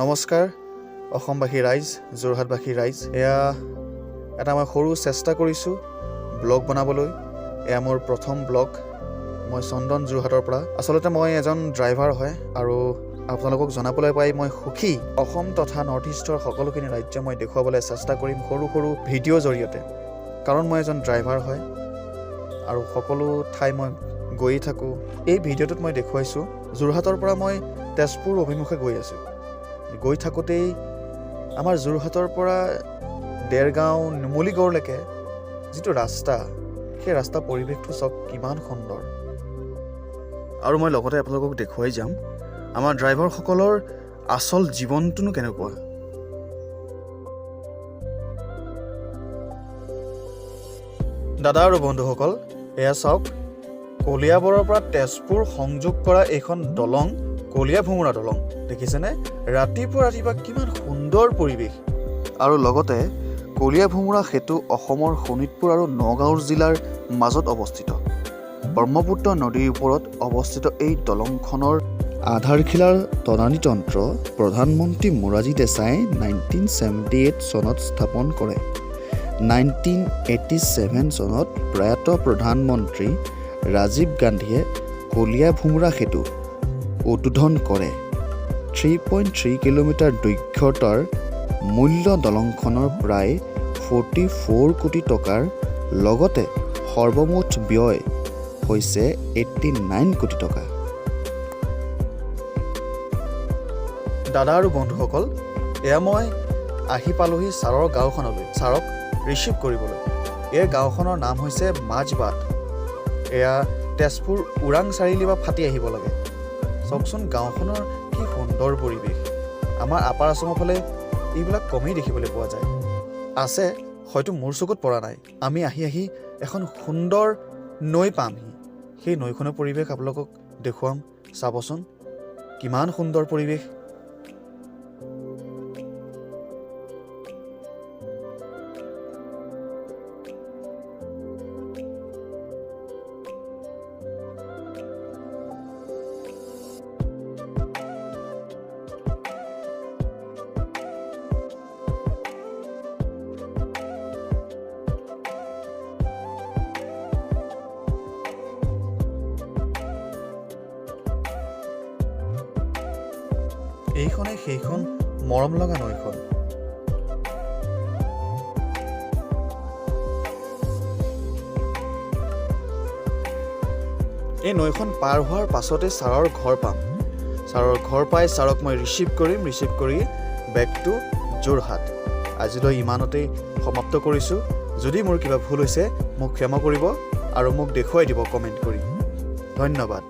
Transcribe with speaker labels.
Speaker 1: নমস্কাৰ অসমবাসী ৰাইজ, যোৰহাটবাসী ৰাইজ। এয়া এটা মই সৰু চেষ্টা কৰিছোঁ ব্লগ বনাবলৈ। এয়া মোৰ প্ৰথম ব্লগ। মই চন্দন, যোৰহাটৰ পৰা। আচলতে মই এজন ড্ৰাইভাৰ হয় আৰু আপোনালোকক জনাবলৈ পাই মই সুখী। অসম তথা নৰ্থ ইষ্টৰ সকলোখিনি ৰাজ্য মই দেখুৱাবলৈ চেষ্টা কৰিম সৰু সৰু ভিডিঅ'ৰ জৰিয়তে, কাৰণ মই এজন ড্ৰাইভাৰ হয় আৰু সকলো ঠাই মই গৈয়ে থাকোঁ। এই ভিডিঅ'টোত মই দেখুৱাইছোঁ যোৰহাটৰ পৰা মই তেজপুৰ অভিমুখে গৈ আছোঁ। গৈ থাকোঁতেই আমাৰ যোৰহাটৰ পৰা দেৰগাঁও, নুমলীগড়লৈকে যিটো ৰাস্তা, সেই ৰাস্তা পৰিৱেশটো চাওক কিমান সুন্দৰ। আৰু মই লগতে আপোনালোকক দেখুৱাই যাম আমাৰ ড্ৰাইভাৰসকলৰ আচল জীৱনটোনো কেনেকুৱা। দাদা আৰু বন্ধুসকল, এয়া চাওক কলিয়াবৰৰ পৰা তেজপুৰ সংযোগ কৰা এইখন দলং, কলীয়াভোমোৰা দলং। দেখিছেনে? ৰাতিপুৱা কিমান সুন্দৰ পৰিৱেশ। আৰু লগতে কলীয়াভোমোৰা সেতু অসমৰ শোণিতপুৰ আৰু নগাঁও জিলাৰ মাজত অৱস্থিত। ব্ৰহ্মপুত্ৰ নদীৰ ওপৰত অৱস্থিত এই দলংখনৰ আধাৰশিলাৰ তদানীতন্ত্ৰ প্ৰধানমন্ত্ৰী মোৰাৰজী দেশাই 1978 চনত স্থাপন কৰে। 1987 চনত প্ৰয়াত প্ৰধানমন্ত্ৰী ৰাজীৱ গান্ধীয়ে কলীয়াভোমোৰা সেতু উদ্বোধন কৰে। 3.3 কিলোমিটাৰ দৈৰ্ঘ্যতাৰ মূল্য দলংখনৰ প্ৰায় 44 কোটি টকাৰ লগতে সৰ্বমুঠ ব্যয় হৈছে 89 কোটি টকা। দাদা আৰু বন্ধুসকল, এয়া মই আহি পালোহি ছাৰৰ গাঁওখনলৈ, ছাৰক ৰিচিভ কৰিবলৈ। এই গাঁওখনৰ নাম হৈছে মাজবাট। এয়া তেজপুৰ ওৰাং চাৰিআলি বা ফাটি আহিব লাগে। চাওকচোন গাঁওখনৰ কি সুন্দৰ পৰিৱেশ। আমাৰ আপাৰ আছামৰ ফালে এইবিলাক কমেই দেখিবলৈ পোৱা যায়। আছে, হয়তো মোৰ চকুত পৰা নাই। আমি আহি আহি এখন সুন্দৰ নৈ পামহি। সেই নৈখনৰ পৰিৱেশ আপোনালোকক দেখুৱাম। চাবচোন কিমান সুন্দৰ পৰিৱেশ। এইখনে সেইখন মৰম লগা নৈখন। এই নৈখন পাৰ হোৱাৰ পাছতে ছাৰৰ ঘৰ পাম। ছাৰৰ ঘৰ পাই ছাৰক মই ৰিচিভ কৰি বেক টু যোৰহাট। আজিলৈ ইমানতেই সমাপ্ত কৰিছোঁ। যদি মোৰ কিবা ভুল হৈছে মোক ক্ষমা কৰিব আৰু মোক দেখুৱাই দিব কমেণ্ট কৰি। ধন্যবাদ।